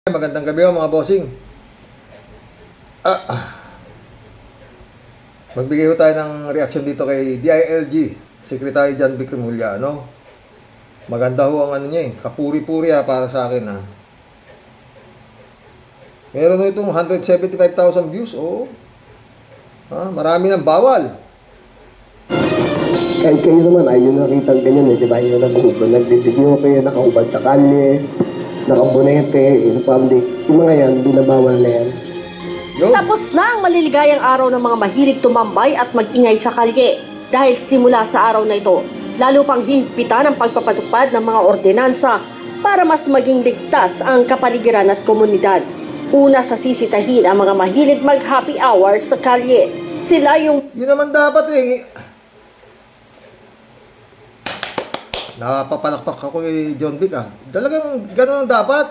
Magandang gabi mga bossing. Magbigay ko tayo ng reaction dito kay DILG, Secretary John Vic Remulla, ano? Maganda ho ang ano niya kapuri-puri para sa akin Meron ho itong 175,000 views, marami ng bawal. Kahit kayo naman, ayun nakita ganyan di ba? Yung nagbibigyo kayo, nakahubad sa kalye, nakabunete, in public. Yung mga yan, binabawal na yan. Tapos na ang maliligayang araw ng mga mahilig tumambay at mag-ingay sa kalye. Dahil simula sa araw na ito, lalo pang hihigpitan ang pagpapatupad ng mga ordinansa para mas maging ligtas ang kapaligiran at komunidad. Una sa sisitahin ang mga mahilig mag-happy hour sa kalye. Sila yung... Yun naman dapat Napapalakpak ako kay John Vic Talagang gano'n ang dapat.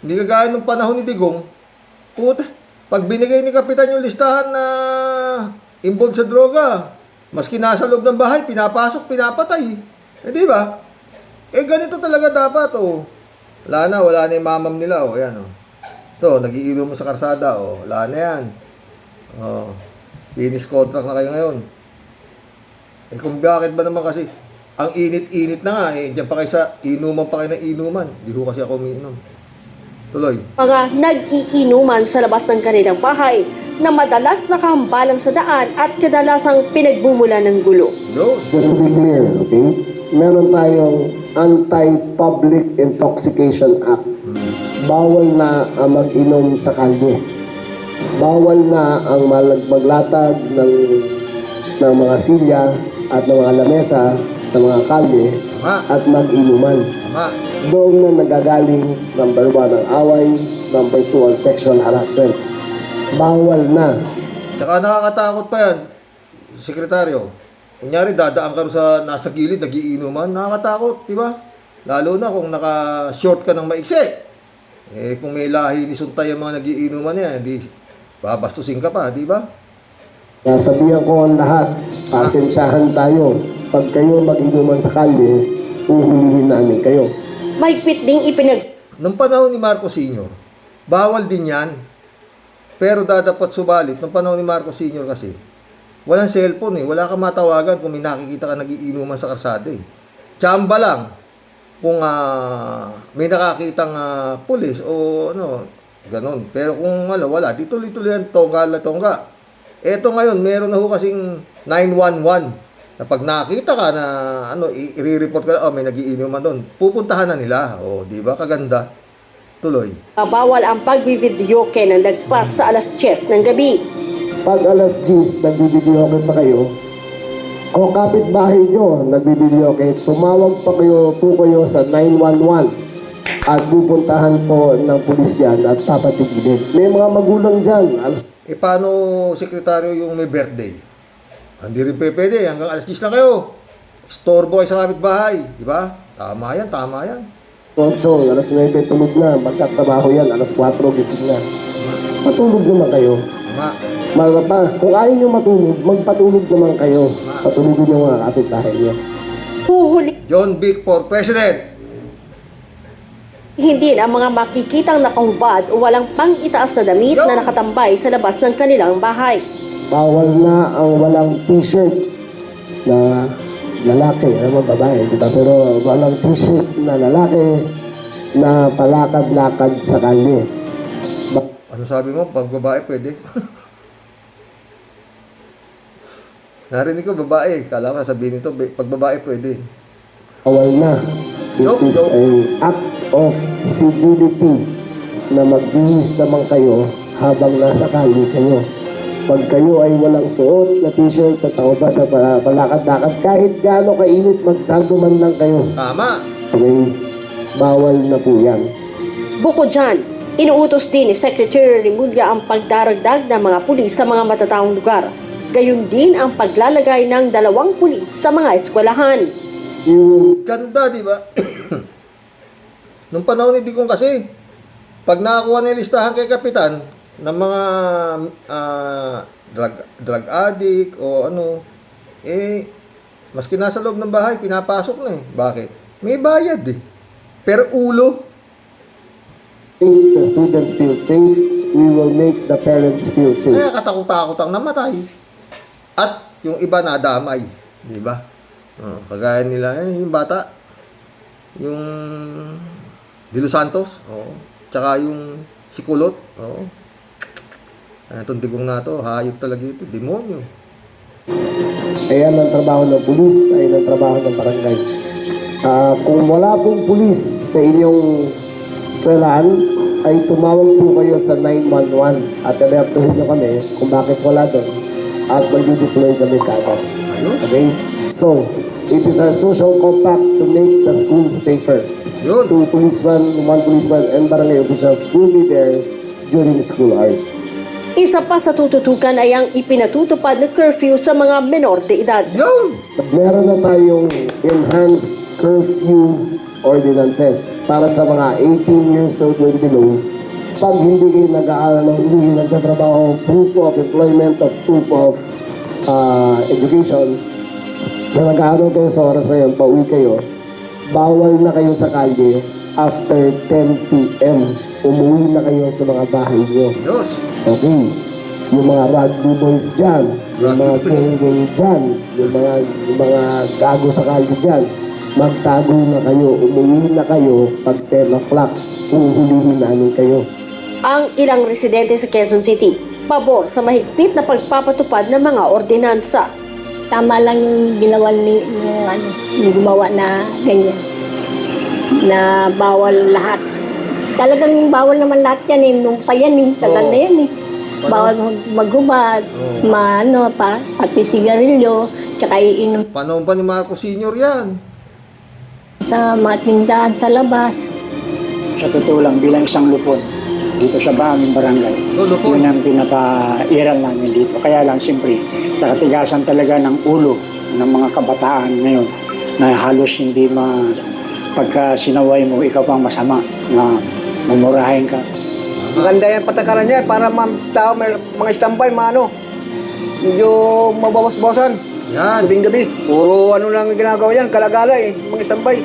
Hindi kagaya nung panahon ni Digong. Puta, pag binigay ni Kapitan yung listahan na involved sa droga, maski nasa loob ng bahay, pinapasok, pinapatay. Di ba? Ganito talaga dapat, Wala na yung mamam nila, Ayan, Ito, nagiinom mo sa karsada, Wala na yan. Finish contract na kayo ngayon. Kung bakit ba naman kasi, ang init-init na nga, diyan pa kayo sa inuman pa kayo ng inuman. Di ko kasi ako umiinom. Tuloy. Mga nag-iinuman sa labas ng kanilang bahay na madalas nakahambalang sa daan at kadalasang pinagbumula ng gulo. No. Just to be clear, okay? Meron tayong Anti-Public Intoxication Act. Bawal na ang mag-inom sa kalye. Bawal na ang maglatag ng mga silya at ng mga lamesa sa mga kalye at mag-inuman. Doon na nagagaling, number 1 ang away, number 2 ang sexual harassment. Bawal na. Tsaka nakakatakot pa yan, sekretaryo. Kunyari, dadaan ka sa nasa gilid, nagiinuman, nakakatakot, di ba? Lalo na kung naka-short ka ng maiksi. Kung may lahi ni Suntay ang mga nagiinuman yan, di babastusin ka pa, di ba? Nasabihan ko ang lahat, pasensyahan tayo. Pag kayo mag-inuman sa kalye, uhulihin namin kayo. Mahigpit ding Nung panahon ni Marcos Sr., bawal din yan. Pero dapat subalit, nung panahon ni Marcos Sr. kasi, walang cellphone wala kang matawagan kung may nakikita ka nagiinuman sa karsada Tsamba lang kung may nakakitang pulis o ganon. Pero kung wala, di tuloy-tuloy yan, tongga. Eto ngayon, meron na ho kasing 911 na pag nakita ka na i-report ka, may nagiinuman doon, pupuntahan na nila. Di ba? Kaganda. Tuloy. bawal ang pagbibidyoke ng lagpas sa alas 10 ng gabi. Pag alas 10, nagbibidyoke pa kayo, o kapitbahay nyo, nagbibidyoke, tumawag pa kayo sa 911 at pupuntahan po ng pulis yan at papatigilin. May mga magulang dyan. Paano, sekretaryo, yung may birthday? Hindi rin pwede. Hanggang alas 10 lang kayo. Storbo kayo sa kapitbahay. Di ba? Tama yan. So, alas 9 tulog na. Magkatrabaho yan. Alas 4 gising na. Matulog naman kayo. Tama. Kung ayaw nyo matulog, magpatulog naman kayo. Patulogin yung mga kapitbahay nyo. Huhuli John Vic for President. hindi ang mga makikitang nakahubad o walang pang-itaas na damit na nakatambay sa labas ng kanilang bahay. Bawal na ang walang t-shirt na lalaki, babae, diba? Pero walang t-shirt na lalaki na palakad-lakad sa kalye. Ano sabi mo? Pag babae, pwede. Narinig ko, babae. Kala ko sabihin nito, pag babae, pwede. Bawal na. It is an act of civility na magbihis naman kayo habang nasa kalye kayo. Pag kayo ay walang suot na t-shirt at tawad na palakad-lakad, kahit gaano kainit, magsaldo man lang kayo. Tama. Okay? Bawal na po yan. Bukod dyan, inuutos din ni Secretary Remulla ang pagdaragdag ng mga pulis sa mga matataong lugar. Gayon din ang paglalagay ng 2 pulis sa mga eskwelahan. Ganda, di ba? Nung panahon ni Digong kasi, pag nakakuha na yung listahan kay Kapitan ng mga drug addict o maski nasa loob ng bahay, pinapasok na Bakit? May bayad Pero ulo, Tapos students feel safe, we will make the parents feel safe. Kaya katakot-takot ang namatay. At yung iba nadamay. Di ba? Kagaya nila, yung bata, yung De Los Santos, tsaka yung si Kulot, itong digong na to, hayop talaga ito, demonyo. Ayan ang trabaho ng pulis, ayan ang trabaho ng barangay. Kung wala pong pulis sa inyong eskwelahan, ay tumawag po kayo sa 911 at i-update nyo kami kung bakit wala doon at mag-deploy kami kagad. Ayos. Okay? So, it is our social compact to make the school safer. Yun. Two policemen, one policeman, and barangay officials will be there during school hours. Isa pa sa tututukan ay ang ipinatutupad na curfew sa mga menor de edad. Yun! Meron na tayong enhanced curfew ordinances para sa mga 18 years old and below. Pag hindi kayo nag-aaral, hindi kayo nagtatrabaho, proof of employment of proof of education, na nag-aaral kayo sa oras na yun, pauwi kayo, bawal na kayo sa kalye after 10 p.m. Umuwi na kayo sa mga bahay nyo. Diyos! Okay. Yung mga rugby boys dyan, yung mga gang-gang dyan, yung mga gago sa kalye dyan, magtago na kayo, umuwi na kayo pag 10 o'clock, uhulihin namin kayo. Ang ilang residente sa Quezon City, pabor sa mahigpit na pagpapatupad ng mga ordinansa. Tama lang yung ginawa yung gumawa na ganyan. Na bawal lahat. Talagang bawal naman lahat yan eh. Nung pa yan eh. Tagal na yan eh. Bawal maghubad, pati sigarilyo, tsaka iinom Panahon pa ni Marcos Sr. yan. sa mga tindahan sa labas. Sa totoo lang, bilang isang lupon, dito sa aming barangay, Lupon. yun ang pinaka-iral namin dito. Kaya lang, siyempre, sa katigasan talaga ng ulo ng mga kabataan ngayon, na halos hindi pagka sinaway mo, ikaw pang masama, na mamurahin ka. Maganda yan patakaran niya para tao may mga standby, medyo mabawas-bawasan. Yan. Gabi. Puro lang ginagawa yan, kalagala mga standby.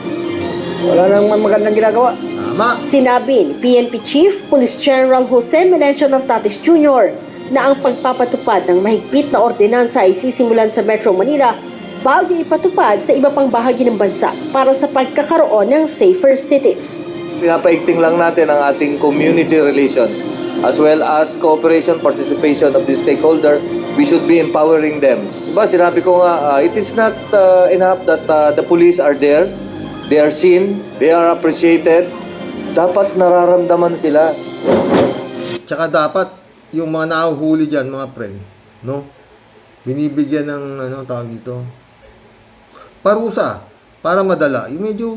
Wala nang magandang ginagawa. Tama. Sinabi ni PNP Chief Police General Jose Melencio Nortatis Jr. na ang pagpapatupad ng mahigpit na ordinansa ay sisimulan sa Metro Manila bago ipatupad sa iba pang bahagi ng bansa para sa pagkakaroon ng safer cities. Pinapaigting lang natin ang ating community relations as well as cooperation, participation of the stakeholders. We should be empowering them. Diba, sinabi ko nga, it is not enough that the police are there. They are seen, they are appreciated. Dapat nararamdaman sila. Tsaka dapat yung mga nahuhuli dyan, mga friend, no? Binibigyan ng, tawag dito, parusa, para madala. Yung medyo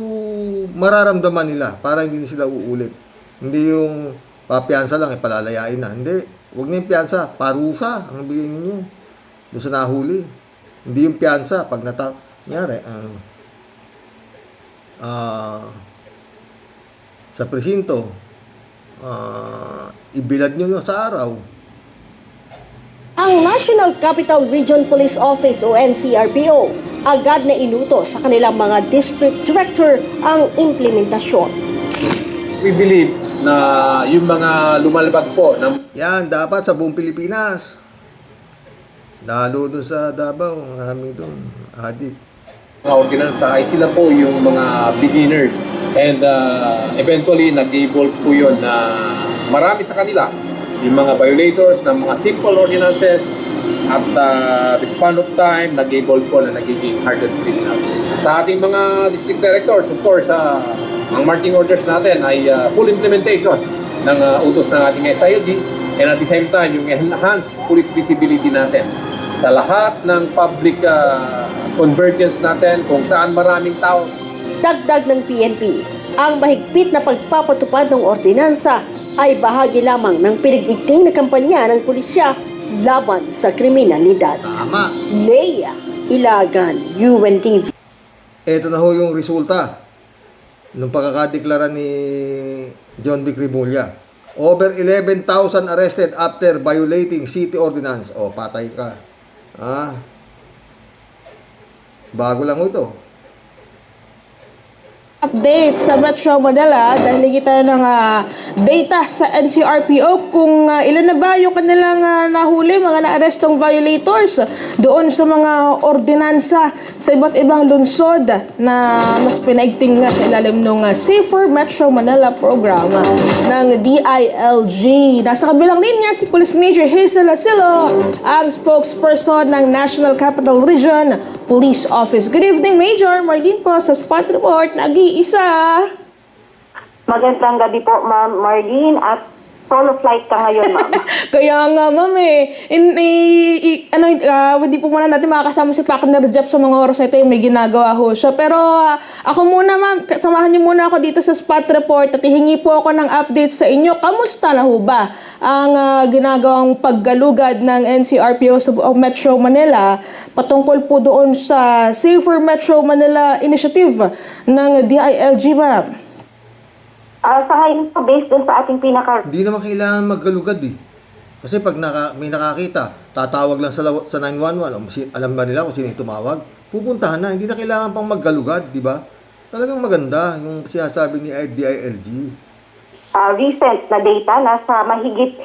mararamdaman nila, para hindi sila uulit. Hindi yung papiyansa lang, palalayain na. Hindi, huwag na yung piyansa, parusa ang bigyan ninyo. Doon sa nahuli. Hindi yung piyansa, pag nangyari, sa presinto, ibilad nyo sa araw. Ang National Capital Region Police Office o NCRPO agad na inutos sa kanilang mga district director ang implementasyon. We believe na yung mga lumalabag po ng Yan, dapat sa buong Pilipinas. Lalo doon sa Davao, marami doon, adik. mga ordinansa ay sila po yung mga beginners. And eventually, nag-evolve po yun na marami sa kanila, yung mga violators ng mga simple ordinances at the span of time, nag-evolve po na nagiging hardened criminals. Sa ating mga district directors, of course, ang marching orders natin ay full implementation ng utos ng ating SILG, and at the same time, yung enhanced police visibility natin sa lahat ng public convergence natin kung saan maraming tao. Dagdag ng PNP, ang mahigpit na pagpapatupad ng ordinansa ay bahagi lamang ng pinag-igting na kampanya ng pulisya laban sa kriminalidad. Tama. Leia Ilagan, UNTV. Ito na ho yung resulta ng pagkakadeklara ni John B. Crimolia. Over 11,000 arrested after violating city ordinance. O, patay ka. Bago lang ho ito. update sa Metro Manila dahil kita ng data sa NCRPO kung ilan na ba yung kanilang nahuli, mga naarestong violators doon sa mga ordinansa sa iba't ibang lungsod na mas pinaigting nga sa ilalim ng Safer Metro Manila program ng DILG. Nasa kabilang linya si Police Major Hazel Asilo, ang spokesperson ng National Capital Region Police Office. Good evening, Major. Marlene po sa Spot Report, nag-iisa. Magandang gabi po, Ma'am Marlene, at solo flight ka ngayon, Ma'am. Kaya nga, Ma'am hindi po muna natin makakasama si Partner Jeff sa mga oras ito, may ginagawa ho siya. Pero ako muna, Ma'am, samahan niyo muna ako dito sa Spot Report at hihingi po ako ng update sa inyo. Kamusta na ho ba ang ginagawang paggalugad ng NCRPO sa Metro Manila patungkol po doon sa Safer Metro Manila Initiative ng DILG, Ma'am? Sa ngayon po, based dun sa ating Hindi naman kailangan maggalugad eh. Kasi pag may nakakita, tatawag lang sa 911, alam ba nila kung sino yung tumawag? Pupuntahan na, hindi na kailangan pang maggalugad, di ba? Talagang maganda yung sinasabi ni DILG. recent na data, nasa mahigit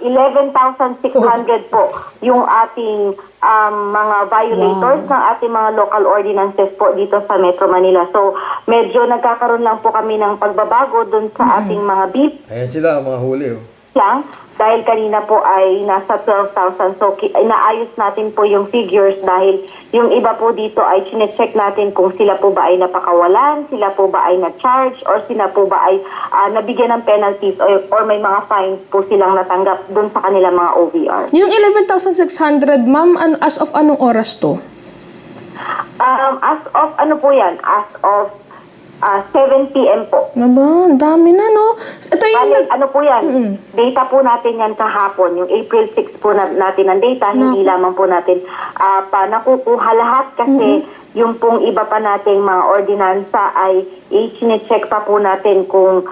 11,600 po yung ating mga violators ng ating mga local ordinances po dito sa Metro Manila. So, medyo nagkakaroon lang po kami ng pagbabago dun sa ating mga beat Ayan sila, mga huli. Oh. lang. Dahil kanina po ay nasa 12,000. So, inaayos natin po yung figures dahil yung iba po dito ay chinecheck natin kung sila po ba ay napakawalan, sila po ba ay na-charge, or sila po ba ay nabigyan ng penalties or may mga fines po silang natanggap dun sa kanilang mga OVR. Yung 11,600, Ma'am, as of anong oras to? As of, ano po yan? As of 7 p.m. po. Aba, ang dami na, no? Ito yung... Bale, ano po yan? Data po natin yan kahapon. Yung April 6 po natin ang data. Hindi lamang po natin nakukuha lahat kasi yung pong iba pa nating mga ordinansa ay i-check pa po natin kung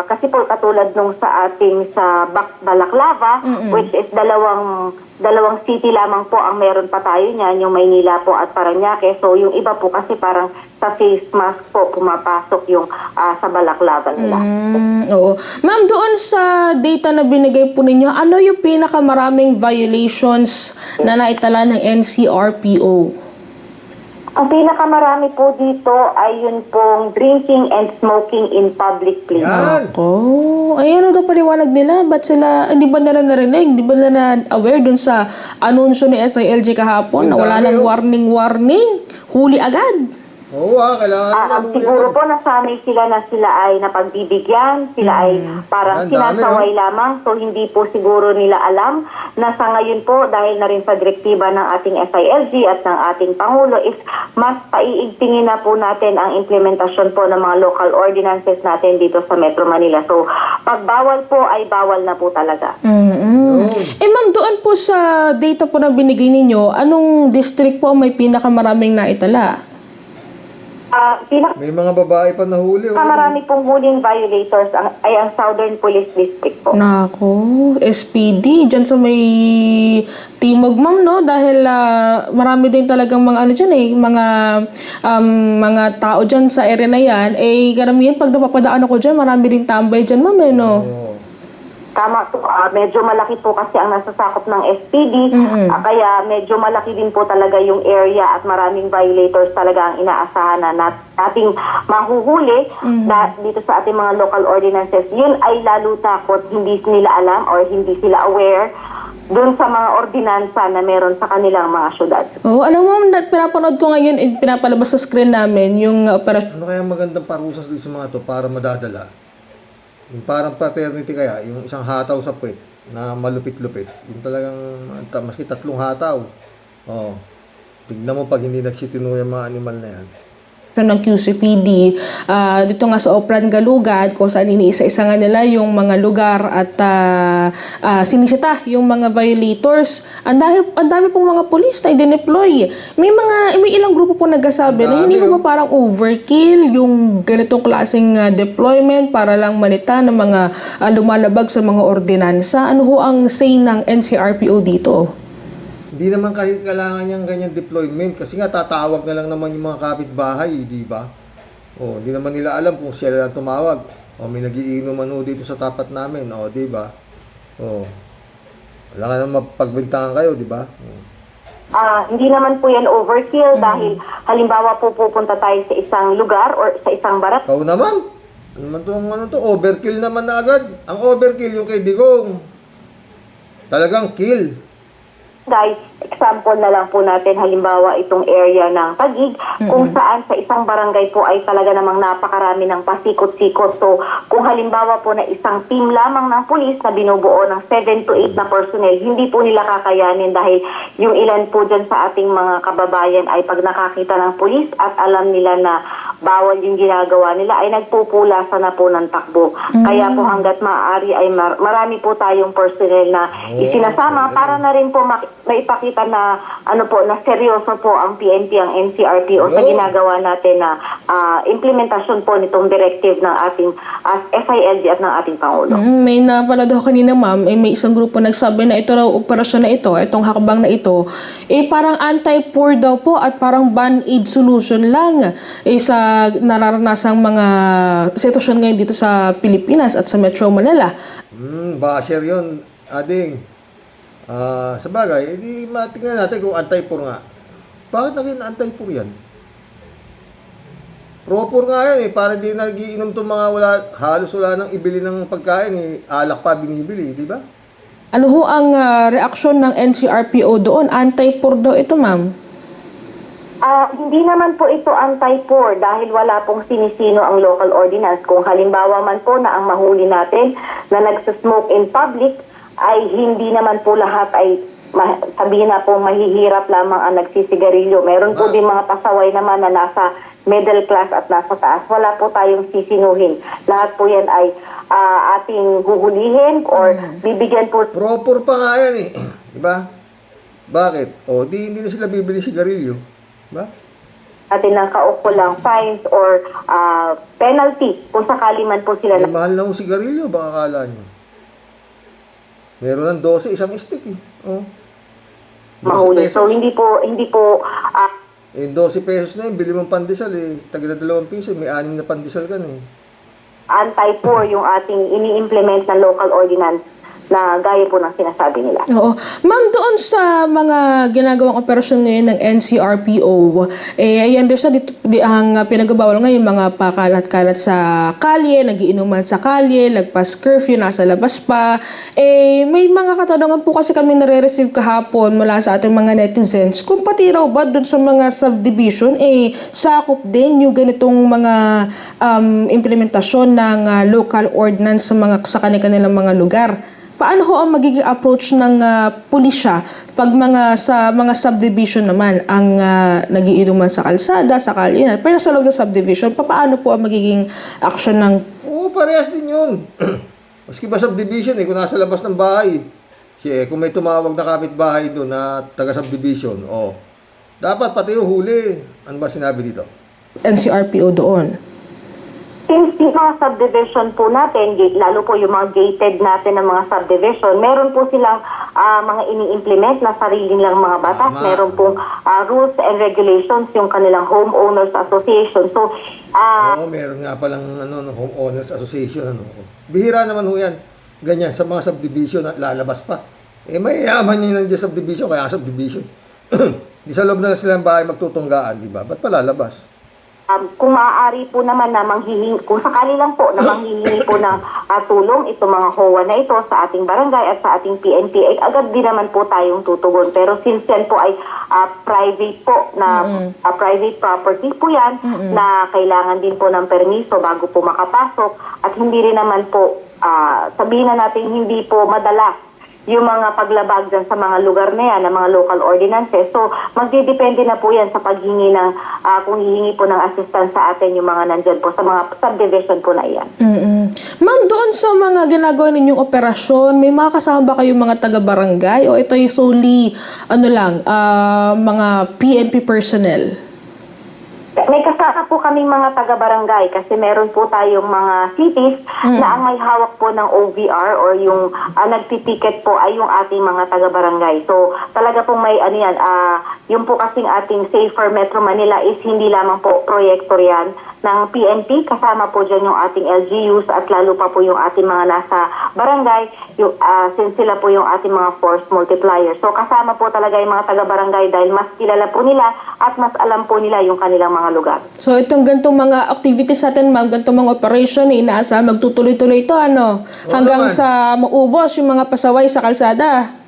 kasi po katulad nung sa ating sa Balaklava, which is dalawang city lamang po ang meron pa tayo niyan, yung Maynila po at Parañaque. So yung iba po kasi parang sa face mask po pumapasok yung sa Balaklava nila. Oo. Ma'am, doon sa data na binigay po ninyo, ano yung pinakamaraming violations na naitala ng NCRPO? Ang pinakamarami po dito ay yun pong drinking and smoking in public places. Yan! Oh, ayan o daw paliwanag nila. Ba't sila, hindi ba nila narinig? Hindi ba nila na-aware dun sa anunsyo ni SILG kahapon na wala nang warning? Huli agad. Oo kailangan Siguro po nasanay sila na sila ay napagbibigyan, sila ay parang sinasaway lamang. So hindi po siguro nila alam na sa ngayon po dahil na rin sa direktiba ng ating SILG at ng ating Pangulo is mas paiigtingin na po natin ang implementasyon po ng mga local ordinances natin dito sa Metro Manila. So pag bawal po ay bawal na po talaga. Ma'am, doon po sa data po na binigay ninyo, anong district po may pinakamaraming naitala? May mga babae pa nahuli. Marami pong huling violators ay ang Southern Police District po. Nako, SPD, dyan sa may Timog, Ma'am, no? Dahil marami din talagang mga ano dyan mga tao dyan sa area na yan. Karamihan pag napapadaan ako dyan, marami din tambay dyan, Ma'am, no? Tama po, medyo malaki po kasi ang nasasakop ng SPD, kaya medyo malaki din po talaga yung area at maraming violators talaga ang inaasahan na nating mahuhuli dito sa ating mga local ordinances. Yun ay lalo takot, hindi nila alam or hindi sila aware dun sa mga ordinansa na meron sa kanilang mga syudad. Alam mo, pinapanood ko ngayon, pinapalabas sa screen namin yung operasyon. Ano kaya magandang parusas dito sa mga to para madadala? Yung parang paternity kaya, yung isang hataw sa puwet na malupit-lupit. Yung talagang, maski 3 hataw. Oh. Tignan mo pag hindi nagsitino yung mga animal na yan. Ng QCPD dito nga sa Oplan Galugad kung saan iniisa-isa nga nila yung mga lugar at sinisita yung mga violators. Ang dami pong mga pulis na i-deploy. May ilang grupo po nagsasabi na hindi ba parang overkill yung ganitong klaseng deployment para lang manita ng mga lumalabag sa mga ordinansa. Ano ho ang say ng NCRPO dito? Hindi naman kasi kailangan niyang ganyan deployment kasi nga tatawag na lang naman yung mga kapitbahay, di ba? Oh, hindi naman nila alam kung sila lang tumawag. O may nagiinuman ho dito sa tapat namin. O, di ba? Oh. Wala ka naman mapagbintangan kayo, di ba? Oh. Hindi naman po yan overkill dahil halimbawa po pupunta tayo sa isang lugar or sa isang barat. Ikaw naman. Ano to? Overkill naman na agad. Ang overkill yung kay Digong. Talagang kill. Guys, example na lang po natin halimbawa itong area ng Taguig kung saan sa isang barangay po ay talaga namang napakarami ng pasikot-sikot. So kung halimbawa po na isang team lamang ng pulis na binubuo ng 7 to 8 na personnel, hindi po nila kakayanin dahil yung ilan po dyan sa ating mga kababayan ay pag nakakita ng pulis at alam nila na bawal yung ginagawa nila ay nagpupulasan na po ng takbo. Kaya po hanggat maaari ay marami po tayong personnel na isinasama para na rin po maipakita na na seryoso po ang PNP, ang NCRPO sa ginagawa natin na implementasyon po nitong directive ng ating SILG at ng ating Pangulo. May napanood ako kanina, ma'am, may isang grupo nagsabi na ito raw operasyon na ito, itong hakbang na ito, parang anti-poor daw po at parang band-aid solution lang sa nararanasang mga sitwasyon ngayon dito sa Pilipinas at sa Metro Manila. Basher yun, ading. Sa bagay, edi matingnan natin kung anti-poor nga. Bakit naging anti-poor yan? Pro-poor nga yan para di nagiinom itong mga halos wala nang ibili ng pagkain alak pa binibili, di ba? Ano ho ang reaksyon ng NCRPO doon? Anti-poor daw ito, ma'am. Hindi naman po ito anti-poor dahil wala pong sinisino ang local ordinance. Kung halimbawa man po na ang mahuli natin na nagsasmoke in public, ay hindi naman po lahat ay sabihin na po mahihirap lamang ang nagsisigarilyo. Meron po din mga pasaway naman na nasa middle class at nasa taas. Wala po tayong sisinuhin. Lahat po yan ay ating huhulihin or bibigyan po. Proper pa nga yan Di ba? Bakit? Hindi na sila bibili sigarilyo. Ba? Natin ng kaukulang fines or penalty kung sakali man po sila. Mahal na yung sigarilyo, baka akala nyo. Meron ng 12, isang stick Mahuli. So, hindi po 12 pesos na yun, bili mong pandesal tagila 2 piso, may 6 na pandesal ka na anti-poor yung ating ini-implement na local ordinance na gaya po ng sinasabi nila. Oo. Ma'am, doon sa mga ginagawang operasyon ngayon ng NCRPO, I understand ang pinagabawal ngayon mga pakalat-kalat sa kalye, nagiinuman sa kalye, lagpas curfew, nasa labas pa. May mga katanungan po kasi kami nare-receive kahapon mula sa ating mga netizens kung pati raw ba doon sa mga subdivision, sakop din yung ganitong mga implementasyon ng local ordinance sa kanilang mga lugar. Paano ho ang magiging approach ng pulisya pag sa mga subdivision naman ang nagiinuman sa kalsada, sa kalye, pero sa loob ng subdivision, paano po ang magiging action ng... parehas din yun. Maski ba subdivision kung nasa labas ng bahay, kung may tumawag na kapitbahay doon na taga-subdivision, dapat pati huli. Ano ba sinabi dito? NCRPO doon. Since yung mga subdivision po natin, lalo po yung mga gated natin ng mga subdivision, meron po silang mga ini-implement na sarili nilang mga batas. Meron pong rules and regulations yung kanilang homeowners association. So, meron nga palang homeowners association. Bihira naman ho yan. Ganyan, sa mga subdivision, lalabas pa. Mayayaman nyo nandiyan subdivision, kaya subdivision. Di sa loob na silang bahay magtutunggaan, di ba? Ba't pa lalabas? Kung maaari po naman na kung sakali lang po na manghihingi po ng tulong itong mga HOA na ito sa ating barangay at sa ating PNP, agad din naman po tayong tutugon. Pero since yan po ay private po na private property po yan na kailangan din po ng permiso bago po makapasok at hindi rin naman po sabihin na natin hindi po madalas yung mga paglabag dyan sa mga lugar na yan, ng mga local ordinances. So, magdidepende na po yan sa paghingi ng, kung hihingi po ng assistance sa atin yung mga nandyan po, sa mga subdivision po na yan. Ma'am, doon sa mga ginagawa ninyong operasyon, may mga kasama ba kayong mga taga-barangay o ito yung solely, mga PNP personnel? May kasama po kaming mga taga-barangay kasi meron po tayong mga cities na ang may hawak po ng OVR or yung nagtitiket po ay yung ating mga taga-barangay. So talaga pong may yung po kasing ating Safer Metro Manila is hindi lamang po proyekto yan ng PNP, kasama po dyan yung ating LGUs at lalo pa po yung ating mga nasa barangay, since sila po yung ating mga force multiplier. So kasama po talaga yung mga taga-barangay dahil mas kilala po nila at mas alam po nila yung kanilang mga lugar. So itong gantong mga activities natin, ma'am, gantong mga operation, inaasa magtutuloy-tuloy ito, hanggang naman. sa maubos yung mga pasaway sa kalsada.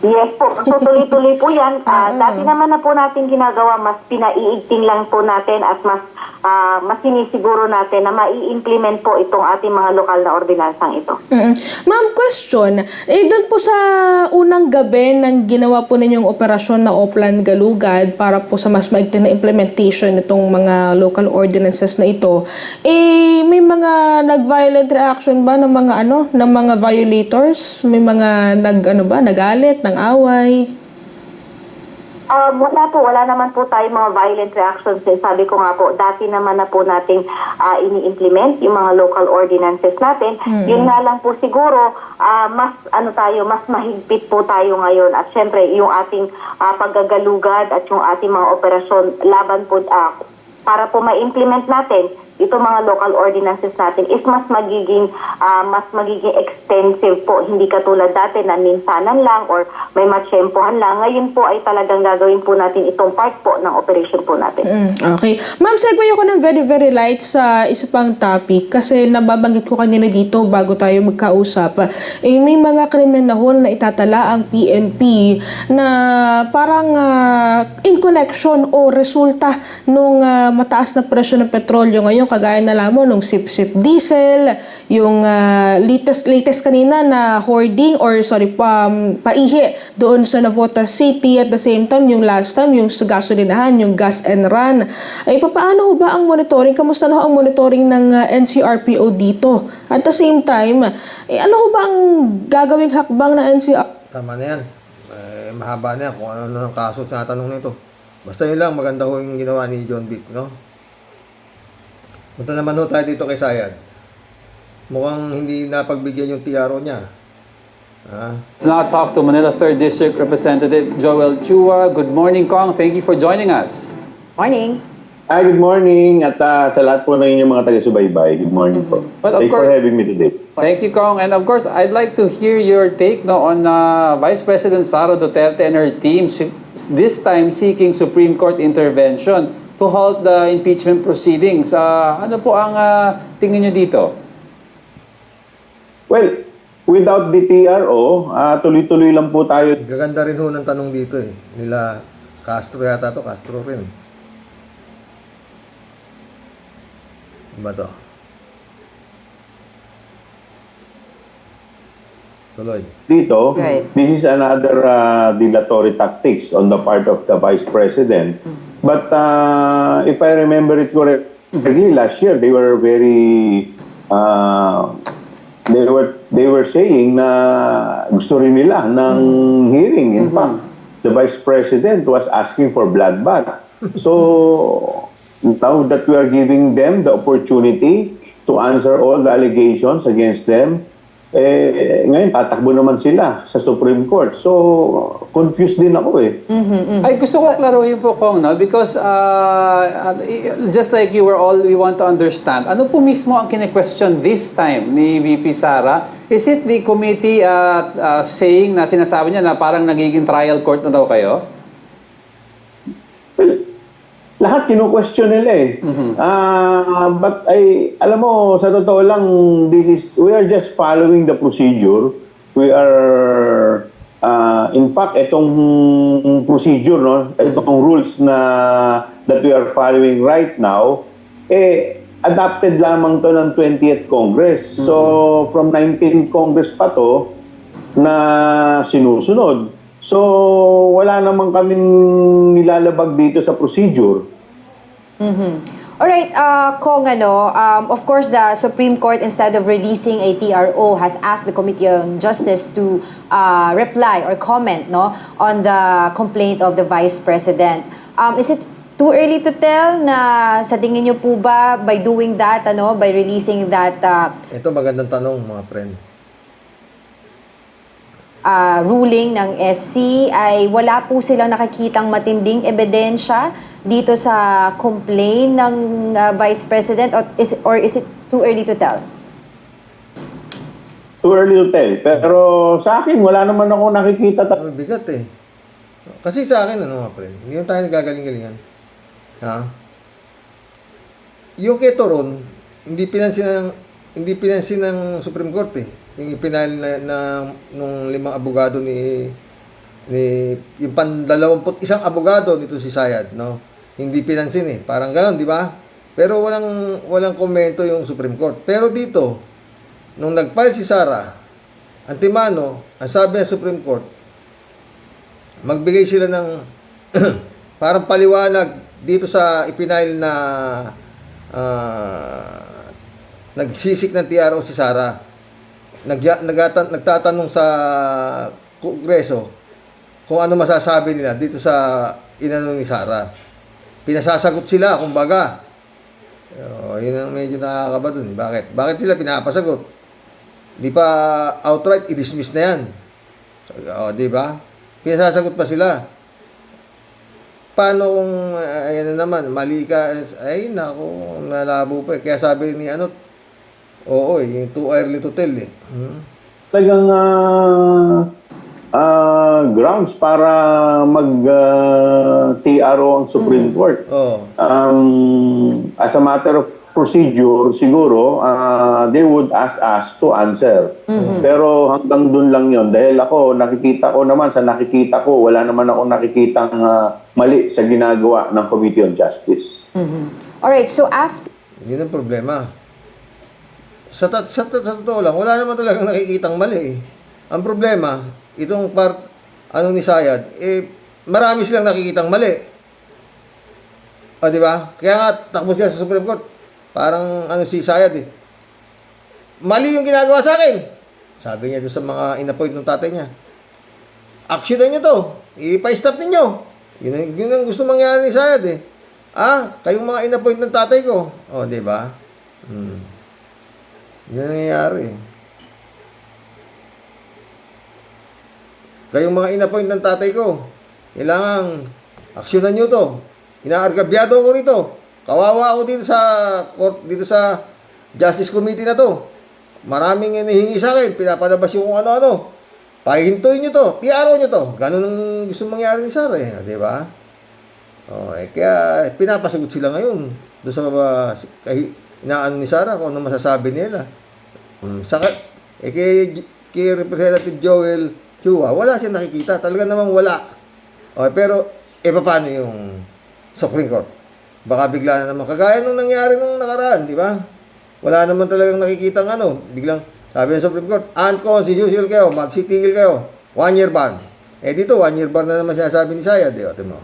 Yes po, tutuloy-tuloy po yan. Dati naman na po natin ginagawa, mas pinaiigting lang po natin at mas sinisiguro natin na mai-implement po itong ating mga lokal na ordinansang ito. Ma'am, question. Doon po sa unang gabi ng ginawa po ninyong operasyon na Oplan Galugad para po sa mas maigting na implementation nitong mga local ordinances na ito, may mga nag-violent reaction ba ng mga ng mga violators? May mga nagalit, ng away? Wala naman po tayo mga violent reactions. Sabi ko nga po, dati naman na po nating ini-implement yung mga local ordinances natin. Yun nga lang po siguro, mas mahigpit po tayo ngayon. At syempre, yung ating paggagalugad at yung ating mga operasyon laban po, para po ma-implement natin itong mga local ordinances natin is mas magiging extensive po. Hindi katulad dati na minsanan lang or may matsyempohan lang. Ngayon po ay talagang gagawin po natin itong part po ng operation po natin. Okay. Ma'am, segue ako ng very, very light sa isa pang topic kasi nababanggit ko kanina dito bago tayo magkausap. May mga kriminahon na itatala ang PNP na parang in connection o resulta nung mataas na presyo ng petrolyo ngayon, kagaya na lamang nung sip-sip diesel, yung latest kanina na hoarding paihi doon sa Navotas City, at the same time yung last time yung sa gasolinahan, yung gas and run. Paano ho ba ang monitoring? Kamusta na ho ang monitoring ng NCRPO dito? At the same time, ano ho ba ang gagawing hakbang ng NCRPO? Tama na yan. Mahaba na yan kung ano ng kaso sa tanong nito. Basta yun lang, maganda ho yung ginawa ni John Vic, no? Punta naman ho tayo dito kay Sayad. Mukhang hindi napagbigyan yung TRO niya. Let's now talk to Manila 3rd District Representative Joel Chua. Good morning, Kong. Thank you for joining us. Morning. Hi, good morning. At sa lahat po ng inyong mga taga-subaybay, good morning po. Well, of Thanks for course- having me today. Thank you, Kong. And of course, I'd like to hear your take on Vice President Sara Duterte and her team this time seeking Supreme Court intervention to halt the impeachment proceedings. Ano po ang tingin nyo dito? Well, without the TRO, tuloy-tuloy lang po tayo. Gaganda rin ho ng tanong dito nila Castro yata to, Castro rin. Diba to? Tuloy. Dito, Right. this is another dilatory tactics on the part of the Vice President. But if I remember it correctly, last year they were very they were saying na gusto rin nila ng hearing. In fact, the Vice President was asking for bloodbath. So now that we are giving them the opportunity to answer all the allegations against them, ngayon tatakbo naman sila sa Supreme Court. So confused din ako Ay, gusto ko klaruhin po, Kong, no? Because just like we want to understand, ano po mismo ang kine-question this time ni VP Sara? Is it the committee saying na sinasabi niya na parang nagiging trial court na daw kayo? Lahat kinu-question nila but alam mo, sa totoo lang, we are just following the procedure. We are, in fact, itong procedure, no, itong rules that we are following right now, adopted lamang to ng 20th Congress. So, from 19th Congress pa to, na sinusunod. So, wala naman kaming nilalabag dito sa procedure. Alright, Kong, of course, the Supreme Court, instead of releasing a TRO, has asked the Committee on Justice to reply or comment on the complaint of the Vice President. Is it Too early to tell na sa tingin niyo po ba by doing that, by releasing that Ito magandang tanong, mga friend. ruling ng SC ay wala po silang nakikitang matinding ebidensya dito sa complaint ng Vice President or is it too early to tell? Too early to tell. Pero sa akin, wala naman ako nakikita. Bigat eh. Kasi sa akin, mga friend, hindi naman tayo nagagaling-galingan. Ha? Yung kay Toron, hindi pinansin ng Supreme Court eh. Yung ipinal nung 5 abogado yung 21 abogado nito si Sayad, no? Hindi pinansin eh. Parang gano'n, di ba? Pero walang komento yung Supreme Court. Pero dito, nung nag-file si Sara, antimano, ang sabi ng Supreme Court, magbigay sila ng parang paliwanag dito sa ipinail na nagsisik ng TRO si Sara. Nagtatanong sa Kongreso kung ano masasabi nila dito sa inano ni Sara. Pinasasagot sila, kumbaga. Yun ang medyo nakakaba dun. Bakit? Bakit sila pinapasagot? Di pa outright i-dismiss na yan. Di ba? Pinasasagot pa sila. Paano kung, ayan na naman, mali ka, ay, naku, nalabo pa eh. Kaya sabi ni yung too early to tell eh. Talagang grounds para mag-TRO ang Supreme Court. As a matter of procedure, siguro, they would ask us to answer. Pero hanggang dun lang yon. Dahil ako, nakikita ko, wala naman ako nakikitang mali sa ginagawa ng Committee on Justice. Alright, so after... Yun ang problema. Sa totoo lang, wala naman talagang nakikitang mali eh. Ang problema, itong ni Sayad, marami silang nakikitang mali. Di ba? Kaya nga, takbo sila sa Supreme Court. Parang si Sayad eh. Mali yung ginagawa sa akin. Sabi niya doon sa mga in-appoint ng tatay niya. Actionan niyo to. Ipa-stop ninyo. Yun ang gusto mangyari ni Sayad eh. Kayong mga in-appoint ng tatay ko. Di ba? Yun ang nangyayari. Kayong mga in-appoint ng tatay ko, kailangan aksyonan nyo to. Inaargabyado ko rito. Kawawa ako dito sa Justice Committee na to. Maraming hinihingi sa akin, pinapalabas yung kung ano-ano. Pahintuin nyo to, TRO nyo to. Ganun ang gusto mangyari ni Sara eh, di ba? Kaya pinapasagot sila ngayon. Doon sa inaano ni Sara kung ano masasabi nila. Kay Representative Joel Chua, wala siyang nakikita. Talaga namang wala. Pero, paano yung Supreme Court? Baka bigla na naman. Kagaya nung nangyari nung nakaraan, di ba? Wala naman talagang nakikita biglang, sabi ng Supreme Court, unconstitutional kayo, magsitigil kayo. 1 year ban. Dito, 1 year ban na naman sinasabi ni Sayad. Mo.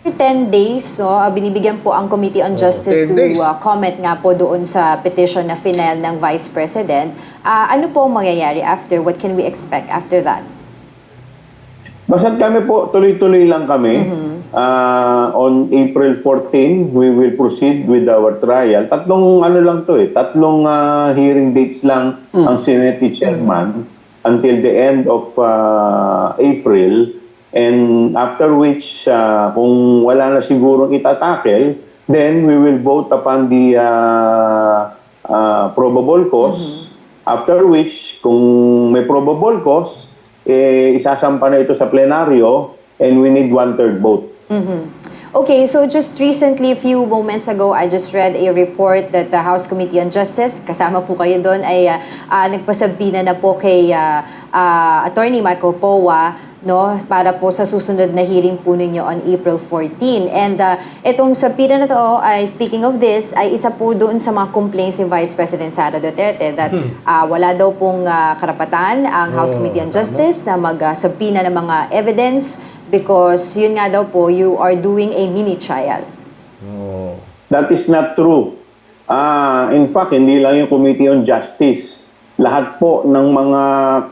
10 days, binibigyan po ang Committee on Justice to comment nga po doon sa petition na final ng Vice President. Ano po ang mangyayari after? What can we expect after that? Basta kami po, tuloy-tuloy lang kami. On April 14, we will proceed with our trial. Tatlong hearing dates lang ang Senate Chairman until the end of April. And after which, kung wala na sigurong itatakel, then we will vote upon the probable cause. After which, kung may probable cause, isasampa na ito sa plenaryo and we need 1/3 vote. Okay, so just recently, a few moments ago, I just read a report that the House Committee on Justice, kasama po kayo doon, ay nagpasabina na po kay Attorney Michael Powa, para po sa susunod na hearing po ninyo on April 14. And itong sabina na to, speaking of this, ay isa po doon sa mga complaints ni Vice President Sara Duterte that wala daw pong karapatan ang House Committee on Justice na magsabina ng mga evidence because yun nga daw po, you are doing a mini trial. That is not true. In fact, hindi lang yung Committee on Justice. Lahat po ng mga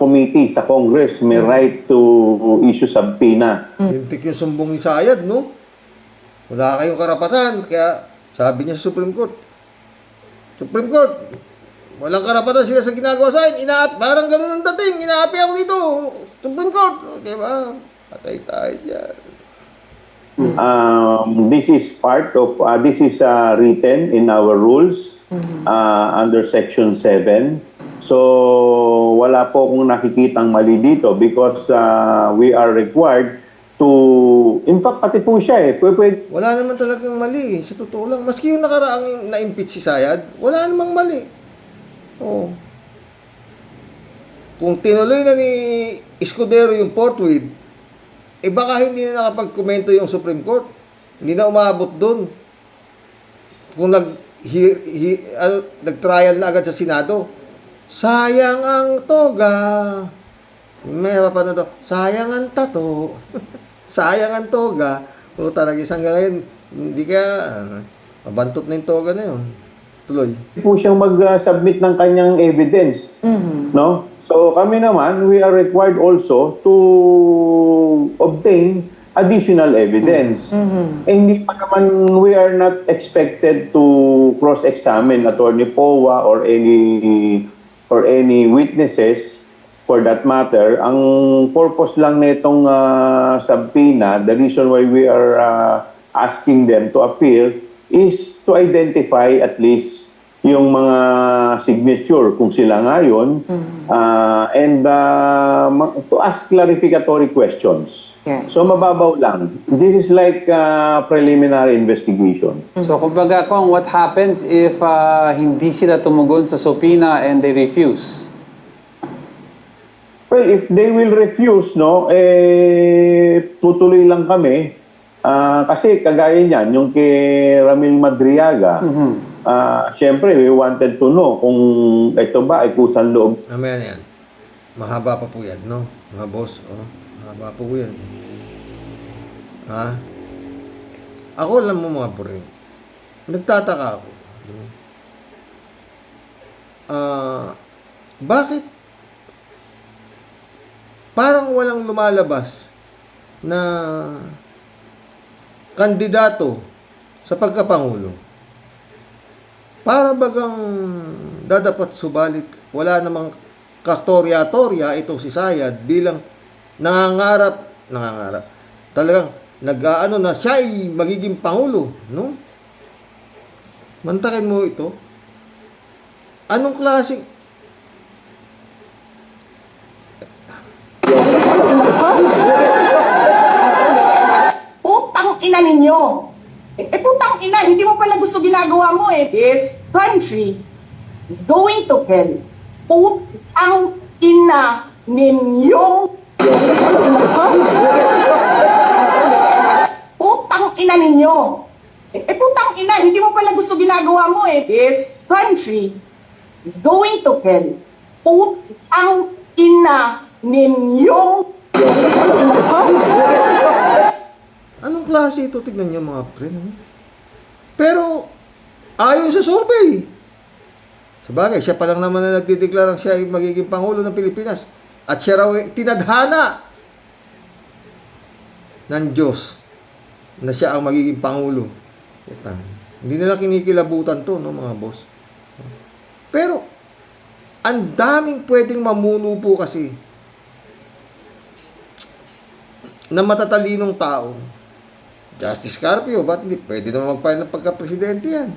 committee sa Congress may right to issue subpoena. Hintik yung sumbong ni Sayad, no? Wala kayong karapatan. Kaya sabi niya sa Supreme Court, walang karapatan sila sa ginagawa sa akin. Parang ganun ang dating. Inaapi ako dito. Supreme Court. Diba? Patay tayo dyan. This is part of, this is written in our rules under Section 7. So, wala po akong nakikitang mali dito because we are required to, in fact, pati po siya Wala naman talagang mali. Sa totoo lang. Maski yung nakaraang na-impeach si Sayad, wala namang mali. Oo. Kung tinuloy na ni Escudero yung forthwith, baka hindi na nakapag-komento yung Supreme Court. Hindi na umabot doon. Kung nag-trial na agad sa Senado, sayang ang toga. May mapapanood to, sayang ang tato. Sayang ang toga. Kung talaga isang ngayon, hindi ka, mabantot na yung toga na yun. Tuloy. Po siyang mag-submit ng kanyang evidence. No? So kami naman, we are required also to obtain additional evidence. Hindi pa naman, we are not expected to cross-examine Attorney Powa or any witnesses for that matter. Ang purpose lang nitong subpoena, the reason why we are asking them to appear is to identify at least yung mga signature kung sila ngayon and to ask clarificatory questions. So mababaw lang. This is like preliminary investigation. So kumbaga kung what happens if hindi sila tumugon sa subpoena and they refuse? Well, if they will refuse, no, tutuloy lang kami. Kasi kagaya niyan, yung kay Ramil Madriaga, syempre, we wanted to know kung ito ba ay kusang loob. Mamaya na yan. Mahaba pa po yan, no? Mga boss, mahaba po yan. Ha? Ako alam mo mga pre, nagtataka ako. Bakit parang walang lumalabas na kandidato sa pagkapangulo? Para bagang dadapat subalit wala namang kaktorya-torya itong si Sayad bilang nangangarap talagang nag-aano na siya ay magiging pangulo, no? Mantakin mo ito. Anong klaseng putang ina ninyo. Putang ina, hindi mo pala gusto ginagawa mo eh. This country is going to hell. Putang ina ninyong putang ina ninyo. Putang ina, hindi mo pala gusto ginagawa mo eh. This country is going to hell. Putang ina ninyong anong klase ito? Tignan niyo mga pre. Pero, ayon sa survey. Sabagay, siya pa lang naman na nagdideklarang siya ay magiging Pangulo ng Pilipinas. At siya raw ay tinadhana ng Diyos na siya ang magiging Pangulo. Hindi nila kinikilabutan to, no, mga boss. Pero, ang daming pwedeng mamuno po kasi na matatalinong tao. Justice Carpio, ba't hindi? Pwede naman mag-file ng pagka-presidente yan.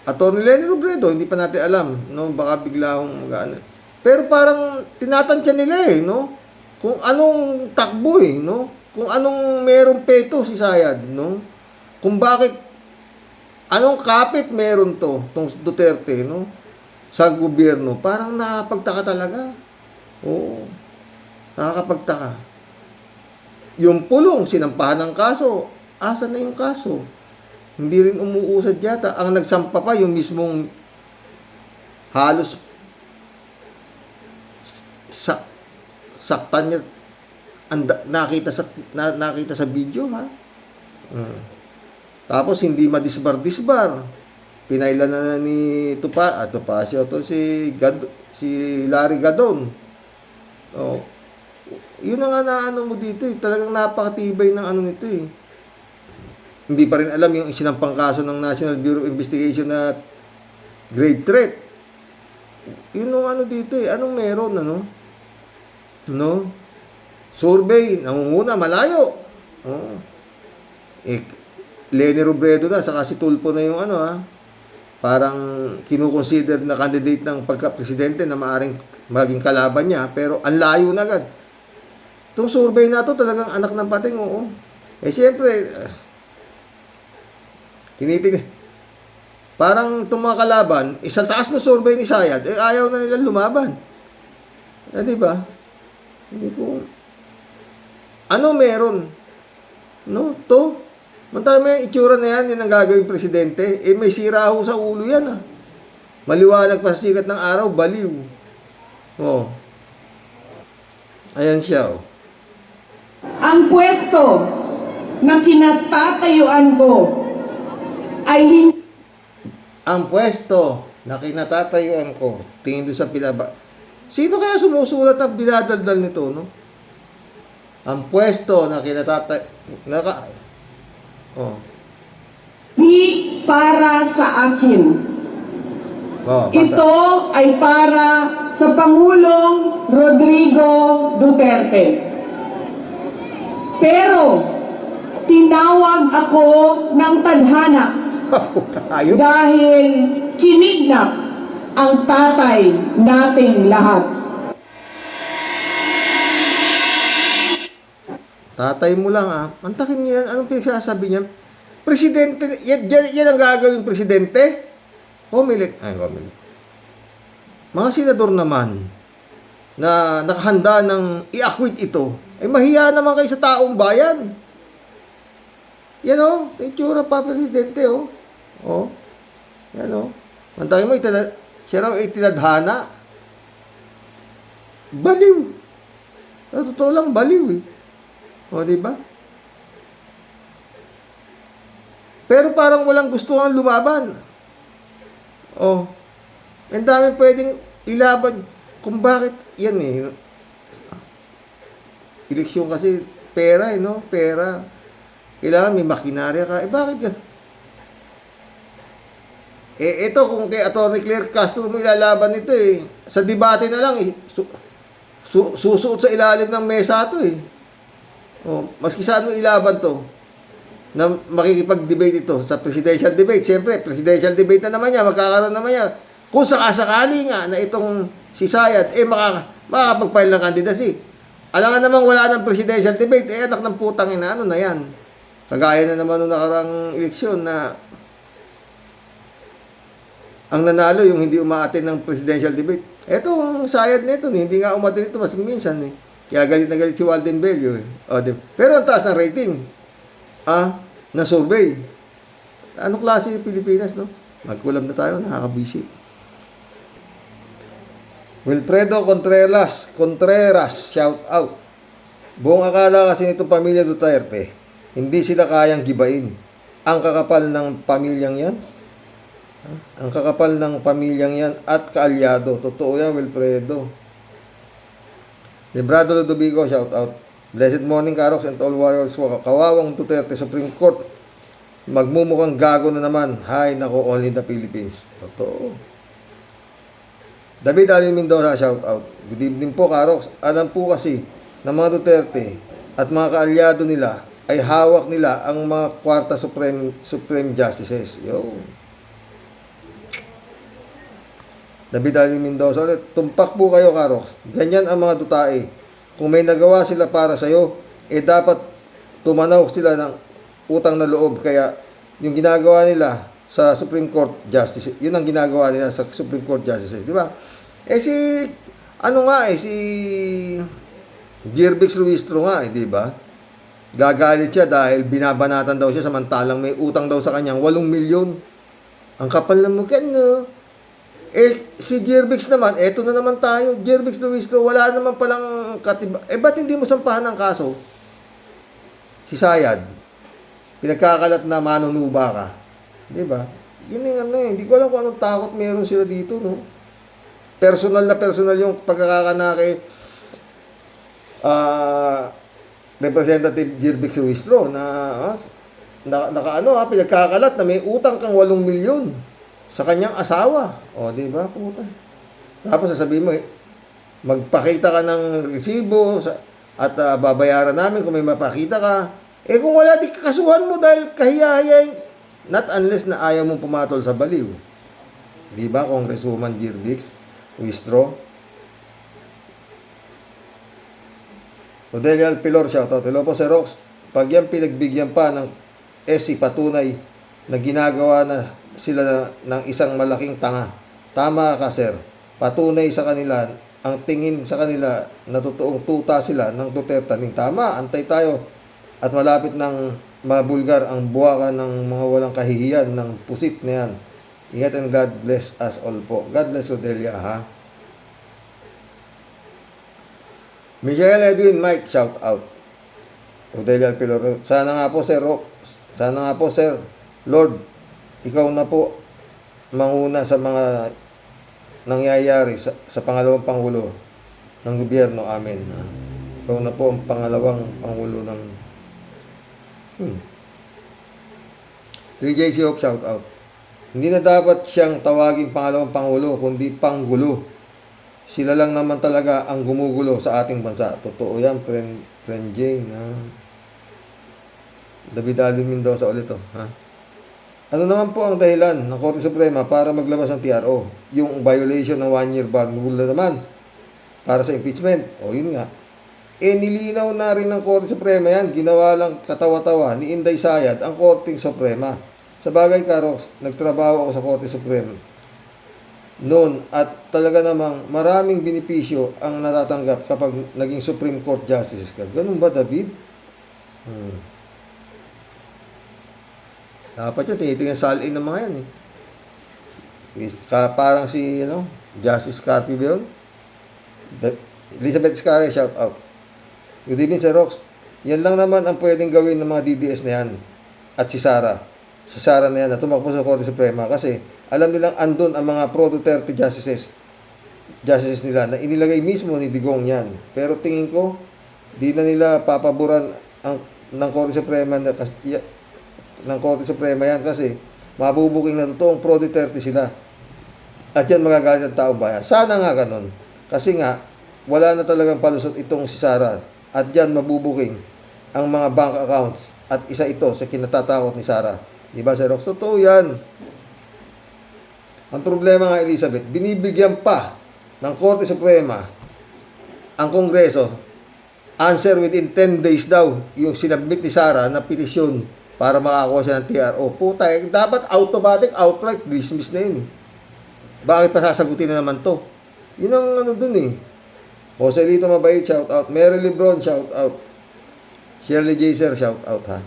Attorney Lenny Robredo, hindi pa natin alam, no? Baka bigla akong mag-ano. Pero parang tinatansya nila no? Kung anong takbo no? Kung anong merong peto si Sayad, no? Kung bakit, anong kapit meron tong Duterte, no? Sa gobyerno. Parang nakapagtaka talaga. Oo. Nakakapagtaka. Yung pulong, sinampahan ng kaso, asan na yung kaso? Hindi rin umuusad yata. Ang nagsampa pa yung mismong halos saktan niya nakita sa video, ha? Tapos hindi madisbar-disbar. Pinailan na ni Topacio to si Larry Gadon. Yun na nga na ano mo dito eh. Talagang napakatibay ng ano nito eh. Hindi pa rin alam yung isinampang kaso ng National Bureau of Investigation na grave threat. Yun ang ano dito eh. Anong meron, ano? No? Survey, nangunguna, malayo. Oh. Leni Robredo na, saka si Tulfo na yung ano ha. Parang kinukonsider na candidate ng pagka-presidente na maaring maging kalaban niya. Pero ang layo na agad. Itong survey na to talagang anak ng pating, oo. Siyempre, tinitingnan. Parang itong mga kalaban, isang taas na survey ni Sayad, ayaw na nilang lumaban. Di ba? Hindi ko... Ano meron? No? To? Mantay may itsura na yan ang gagawin presidente. May sira ho sa ulo yan Maliwanag pa sa sikat ng araw, baliw. Oh. Ayan siya, Ang pwesto na kinatatayuan ko ay hindi Ang pwesto na kinatatayuan ko, tingin doon sa pinaba... Sino kaya sumusulat ang binadaldal nito, no? Ang pwesto na di para sa akin. Ito ay para sa Pangulong Rodrigo Duterte. Pero, tinawag ako ng tadhana dahil kinidnap ang tatay nating lahat. Tatay mo lang Antakin niya yan. Anong pinagsasabi niya? Presidente, yan ang gagawin presidente? Homilik. Mga senador naman na nakahanda ng i-acquit ito, mahiya naman kayo sa taong bayan. Yan itsura pa presidente Yan Antakin mo, siya raw itinadhana. Baliw. Sa totoo lang, baliw diba? Pero parang walang gusto ang lumaban. Ang dami pwedeng ilaban. Kung bakit, yan eleksyon kasi, pera Pera. Kailangan may makinarya ka. Bakit yan? Ito, kung kay Atty. Claire Castro mo ilalaban ito sa debate na lang susuot sa ilalim ng mesa ito maski saan mo ilaban to na makikipag-debate ito sa presidential debate. Siyempre, presidential debate na naman yan, magkakaroon naman yan. Kung sakasakali nga na itong si Sayad, makakapag-file ng candidacy. Alangan namang wala ng presidential debate, anak ng putang ina, ano na yan. Kagaya na naman nung nakarang eleksyon na ang nanalo yung hindi umaattend ng presidential debate. Eto, ang Sayad nito, hindi nga umattend ito mas minsan Kaya galit na galit si Walden Bello Pero ang taas ng rating na survey. Anong klase yung Pilipinas, no? Magkulam na tayo, nakakabisi. Wilfredo Contreras, shout out. Buong akala kasi nito pamilya Duterte, hindi sila kayang gibain. Ang kakapal ng pamilyang yan. Ang kakapal ng pamilyang yan at kaalyado. Totoo yan, Wilfredo. Librado Ludovico, shout out. Blessed morning, Karoks and all warriors. Kawawang Duterte, Supreme Court. Magmumukhang gago na naman. Hay, nako, only in the Philippines. Totoo. David Alin Mendoza, shout out. Good evening po, Karoks. Alam po kasi ng mga Duterte at mga kaalyado nila ay hawak nila ang mga kwarta Supreme Justices. David Alin Mendoza, tumpak po kayo, Karoks. Ganyan ang mga dutae. Kung may nagawa sila para sa'yo, dapat tumanaw sila ng utang na loob. Kaya yung ginagawa nila sa Supreme Court Justice, yun ang ginagawa nila sa Supreme Court Justice. Di ba? Si Gerbix Ruistro nga, di ba? Gagalit siya dahil binabanatan daw siya samantalang may utang daw sa kanyang 8 milyon. Ang kapal na mukha, no? Si Gerbix naman, eto na naman tayo. Gerbix Ruistro, wala naman palang katiba. Ba't hindi mo sampahan ng kaso? Si Sayad, pinagkakalat na manunuba ka. Di ba? Yun yung hindi ko alam kung anong takot meron sila dito, no? Personal na personal yung pagkakakanake Representative Jirbix Ruistro pinagkakalat na may utang kang 8 milyon sa kanyang asawa. O, di ba? Puta. Tapos sasabihin mo, magpakita ka ng resibo at babayaran namin kung may mapakita ka. Eh kung wala, di kakasuhan mo dahil kahiyahiyain. Not unless na ayaw mong pumatol sa baliw. Di ba, Congresswoman Jirbix Ruistro? Odelia Alpilor, shoutout. Hello po, Sir Rox. Pag yan pinagbigyan pa ng SC, patunay na ginagawa na sila ng isang malaking tanga. Tama ka, Sir. Patunay sa kanila, ang tingin sa kanila na totoong tuta sila ng Duterte. Tama, antay tayo. At malapit ng mabulgar ang buwakan ng mga walang kahihiyan ng pusit na yan. Ingat and God bless us all po. God bless Odelia, ha? Michael Edwin Mike, shout out. Odelia Alpilor. Sana nga po, Sir Rox. Sana nga po, Sir Lord, ikaw na po manguna sa mga nangyayari sa pangalawang Pangulo ng gobyerno. Amen. Ikaw na po ang pangalawang Pangulo ng 3JC Hope, shout out. Hindi na dapat siyang tawagin pangalawang Pangulo, kundi Panggulo. Sila lang naman talaga ang gumugulo sa ating bansa. Totoo yan, friend Jane. David Alvin Mendoza ulit. Ano naman po ang dahilan ng Korte Suprema para maglabas ng TRO? Yung violation ng 1-year ban rule na naman para sa impeachment. O yun nga. Nilinaw na rin ng Korte Suprema yan. Ginawa lang katawa-tawa ni Inday Sayad ang Korte Suprema. Sa bagay, Karox, nagtrabaho ako sa Korte Suprema noon at talaga namang maraming benepisyo ang natatanggap kapag naging Supreme Court Justice ka. Ganun ba, David? Dapat yan, tinitingnan salin ng mga yan. Parang si Justice Carpy ba yun? Elizabeth Scarre, shout out. Good evening, Sir Rox. Yan lang naman ang pwedeng gawin ng mga DDS na yan. At si Sara. Si Sara na yan na tumakbo sa Korte Suprema kasi alam nilang andun ang mga pro-Duterte justices nila na inilagay mismo ni Digong yan. Pero tingin ko, di na nila papaboran ng Korte Suprema yan kasi mabubuking na totoong pro-Duterte sila. At yan magagalit ang taong bayan. Sana nga ganun. Kasi nga, wala na talagang palusot itong si Sara. At yan mabubuking ang mga bank accounts. At isa ito sa kinatatakot ni Sara. Diba, Sir Rox? Totoo yan. Ang problema nga, Elizabeth, binibigyan pa ng Korte Suprema ang Kongreso answer within 10 days daw yung sinabmit ni Sara na petisyon para makakuha siya ng TRO. Puta, dapat automatic, outright dismiss na yun. Bakit pa sasagutin na naman to? Yun ang dun eh. Joselito Mabait, shout out. Mary Lebron, shout out. Shirley Jaser, shout out, ha.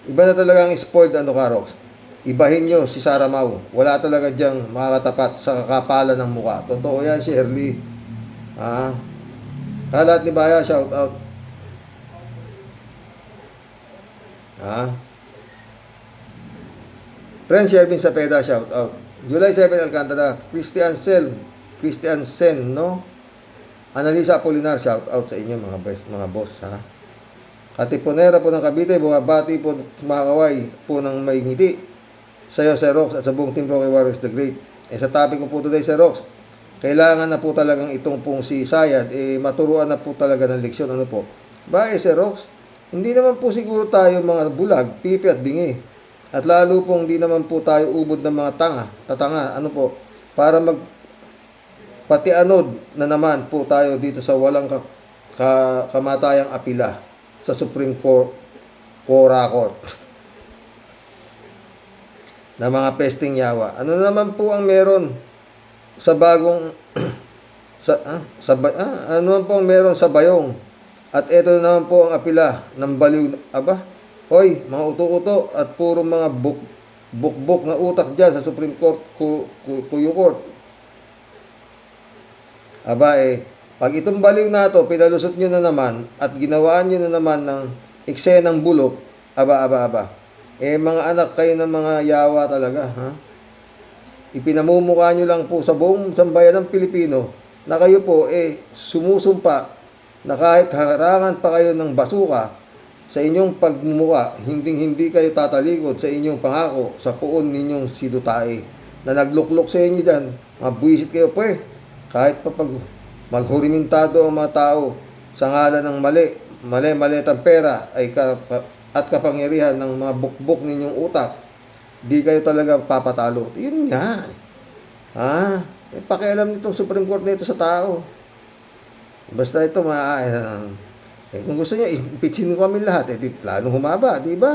Iba na talaga ang spoiled Karox. Ibahin nyo si Sara Mau. Wala talaga diyang makakatapat sa kakapalan ng mukha. Totoo yan, Shirley. Kalat ni Baya, shout out. Friend Shervin Sapeda, shout out. July 7, Alcantara. Christian Sen, no? Analisa Apolinar, shout out sa inyo mga boss, ha. Katipunera po ng Cavite, bumabati po kumakaway po ng may ngiti. Sa'yo, Sir Rox, at sa buong Team Rocky Warriors the Great. Sa topic ko po today, Sir Rox, kailangan na po talagang itong pong si Sayad, maturuan na po talaga ng leksyon. Ano po? Sir Rox, hindi naman po siguro tayo mga bulag, pipi at bingi. At lalo pong hindi naman po tayo ubod ng mga tatanga. Ano po? Para patianod na naman po tayo dito sa walang kamatayang apila sa Supreme Court na mga pesting yawa. Ano naman po ang meron sa bagong ano naman po ang meron sa bayong? At ito naman po ang apila ng baliw. Hoy, mga uto-uto at puro mga bukbok na utak dyan sa Supreme Court, Kuyu Court. Pag itong baliw na to, pinalusot nyo na naman at ginawaan nyo na naman ng eksenang bulok, mga anak kayo ng mga yawa talaga, ha? Ipinamumukha nyo lang po sa buong sambayan ng Pilipino na kayo po, sumusumpa na kahit harangan pa kayo ng basuka sa inyong pagmumuka, hindi kayo tatalikod sa inyong pangako sa puon ninyong sidutae na nagluklok sa inyo dyan. Mabwisit kayo po kahit pa pag maghurimentado ang mga tao sa ngalan ng mali-malitang pera at kapangyarihan ng mga bukbok ninyong utak, di kayo talaga papatalo. Yun nga. Pakialam nitong Supreme Court nito sa tao. Basta ito, kung gusto niya, impeachin ko kami lahat, di plano humaba, di ba?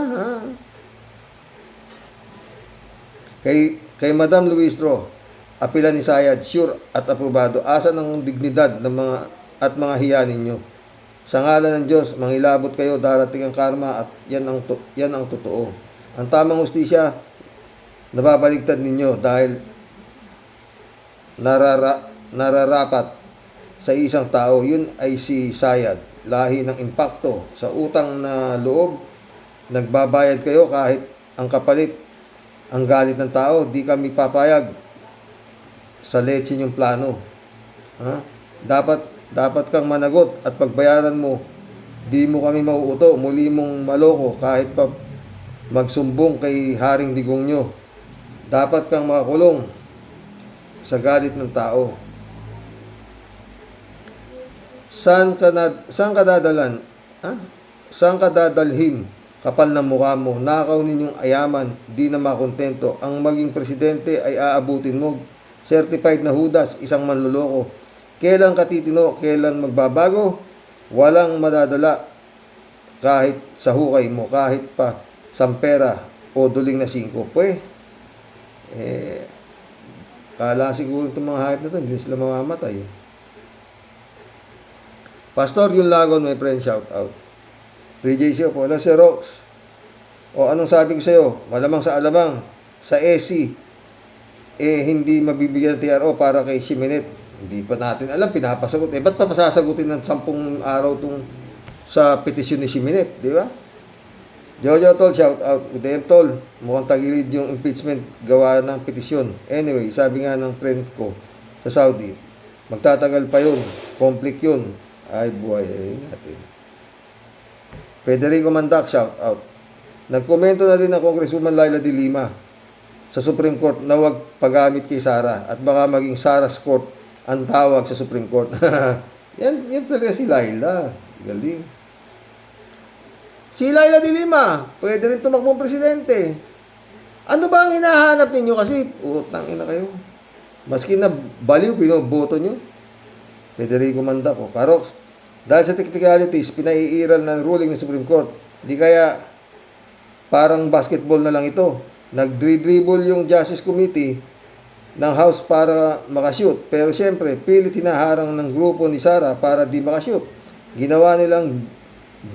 Kay Madam Luistro, apila ni Sayad, sure at aprobado. Asa ng dignidad ng mga hiya ninyo. Sa ngalan ng Diyos, mangilabot kayo, darating ang karma at yan ang totoo. Ang tamang hustisya, nababaligtad ninyo dahil nararapat sa isang tao. Yun ay si Sayad, lahi ng impakto sa utang na loob. Nagbabayad kayo kahit ang kapalit ang galit ng tao. Di kami papayag sa leche yung plano. Dapat kang managot at pagbayaran mo. Di mo kami mauuto, muli mong maloko kahit pa magsumbong kay Haring Digong nyo. Dapat kang makakulong sa galit ng tao. Saan ka dadalan? Saan ka dadalhin? Kapal ng mukha mo, nakaw ninyong ayaman, di na makontento. Ang maging presidente ay aabutin mo. Certified na hudas, isang manloloko. Kailan katitino, kailan magbabago? Walang madadala kahit sa hukay mo, kahit pa sampera o duling na 5. Kala siguro itong mga hayop na ito, hindi sila mamamatay. Pastor Yunlagon, my friend, shout out. PJC po, wala si Rox. O anong sabi ko sa'yo? Malamang sa alamang, sa SC, hindi mabibigyan ng TRO para kay Ximenet. Hindi pa natin alam, pinapasagot. Ba't pa masasagutin ng 10 araw itong sa petisyon ni Ximenet, di ba? Jojo Tol, shout out. Udem Tol, mukhang tagilid yung impeachment gawa ng petisyon. Anyway, sabi nga ng friend ko sa Saudi, magtatagal pa yun, conflict yun. Ay buhay, natin. Federico Mandak, shout out. Nagkomento na din ang Congresswoman Laila de Lima sa Supreme Court na huwag paggamit kay Sara at baka maging Sara's Court ang tawag sa Supreme Court. yan talaga si Laila. Galing. Si Laila de Lima, pwede rin tumakbong presidente. Ano ba ang hinahanap ninyo? Kasi, utang ina kayo. Maski na baliw, binoboto nyo. Federico Mandak o Karox. Dahil sa technicalities, pinaiiral ng ruling ng Supreme Court. Di kaya, parang basketball na lang ito. Nag-dribble yung Justice Committee ng House para makashoot. Pero siyempre, pilit hinaharang ng grupo ni Sara para di makashoot. Ginawa nilang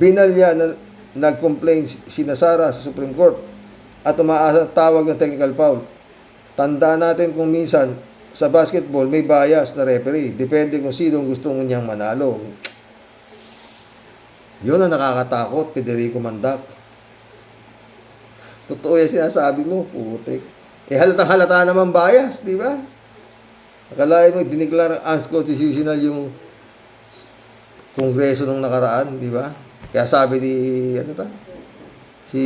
binalya na nag-complain sina Sara sa Supreme Court at umaasa tawag ng technical foul. Tandaan natin kung minsan sa basketball may bias na referee. Depende kung sinong gusto niyang manalo. Yun ang nakakatakot, Federico Mandak. Totoo yan sinasabi mo, putik. Halatang-halata naman bias, di ba? Akalain mo, diniklara unconstitutional yung Kongreso nung nakaraan, di ba? Kaya sabi ni, si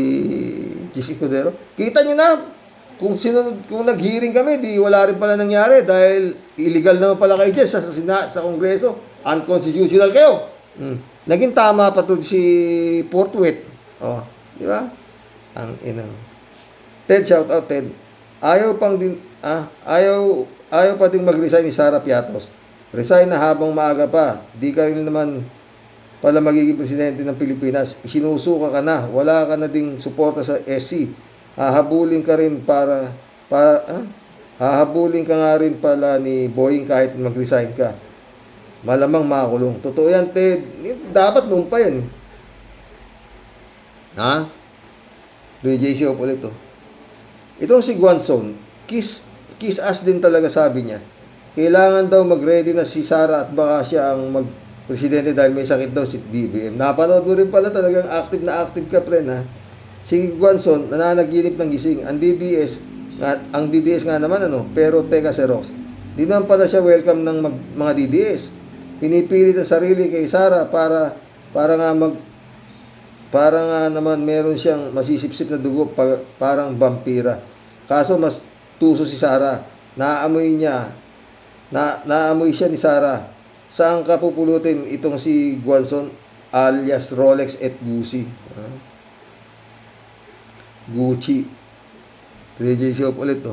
Chis Escudero, kita nyo na, kung nag-hearing kami, di wala rin pala nangyari dahil illegal naman pala kayo dyan sa Kongreso. Unconstitutional kayo. Naging tama pa to si Portwet. Di ba? Ang inang. Ted, shout out Ted. Ayaw pa ding mag-resign ni Sara Piatos. Resign na habang maaga pa. Di ka rin naman pala magiging presidente ng Pilipinas. Isinusuka ka na. Wala ka na ding suporta sa SC. Hahabulin ka nga rin pala ni Boying kahit mag-resign ka. Malamang makakulong. Totoo yan, Ted. Dapat noon pa yan. JC of ulit to. Itong si Guanzon, kiss ass din talaga sabi niya. Kailangan daw mag-ready na si Sara at baka siya ang mag-presidente dahil may sakit daw si BBM. Napanood mo rin pala talagang active na active ka, friend, ha? Si Guanzon, nananaginip ng gising. Ang DDS nga naman, pero teka si Rox. Di naman pala siya welcome ng mga DDS. pinipilit ang sarili kay Sara para nga naman meron siyang masisipsip na dugo parang vampira. Kaso mas tuso si Sara. Naamoy siya ni Sara. Saan ka pupulutin itong si Guanzon alias Rolex et Gucci? Gucci. 3J Shop ulit to.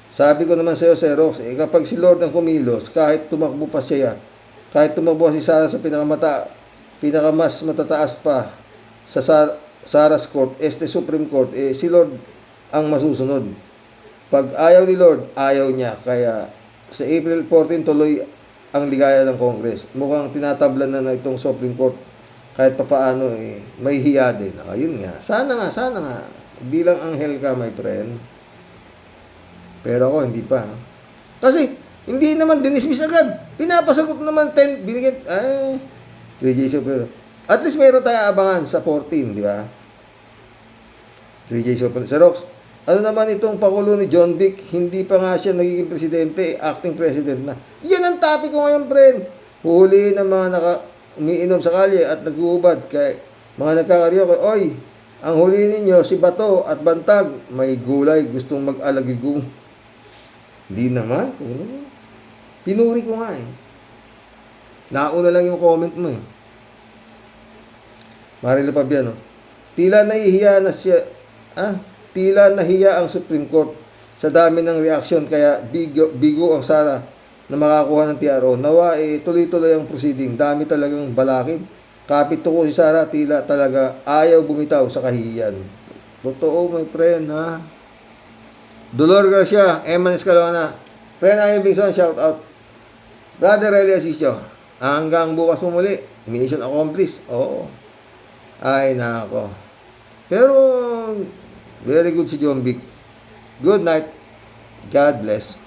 Sabi ko naman sa'yo, Xerox, kapag si Lord ang kumilos, kahit tumakbo pa siya, kahit tumakbo si Sara sa pinakamas matataas pa sa Sara's Court, Supreme Court, si Lord ang masusunod. Pag ayaw ni Lord, ayaw niya. Kaya sa April 14 tuloy ang ligaya ng Congress. Mukhang tinatablan na itong Supreme Court. Kahit papaano, may hiya din. Ayun nga. Sana nga. Hindi lang anghel ka, my friend. Pero ako, hindi pa. Kasi, hindi naman dinismiss agad. Pinapasagot naman 10, binigyan, 3J Super. At least meron tayo abangan sa 14, di ba? 3J Super. Xerox, ano naman itong pakulo ni John Vic? Hindi pa nga siya nagiging presidente, acting president na. Yan ang topic ko ngayon, friend. Huhulihin ng mga umiinom sa kalye at nag-uubad kay mga nagkakaryoke. Oy, ang huli ninyo si Bato at Bantag, may gulay, gustong mag-alagigong. Hindi naman. Pinuri ko nga Nauna lang yung comment mo Marilo Fabiano. Tila nahihiya ang Supreme Court sa dami ng reaksyon kaya bigo ang Sara na makakuha ng TRO. Nawa tuloy-tuloy ang proceeding. Dami talagang balakid. Kapit ko si Sara, tila talaga ayaw bumitaw sa kahihiyan. Totoo, my friend, Dolor Garcia, Eman Escalona. Friend, I'm Bingson, shout out. Brother Eli Asisio, hanggang bukas mo muli. Mission accomplished. Oo. Ay, nako. Pero, very good si John Vic. Good night. God bless.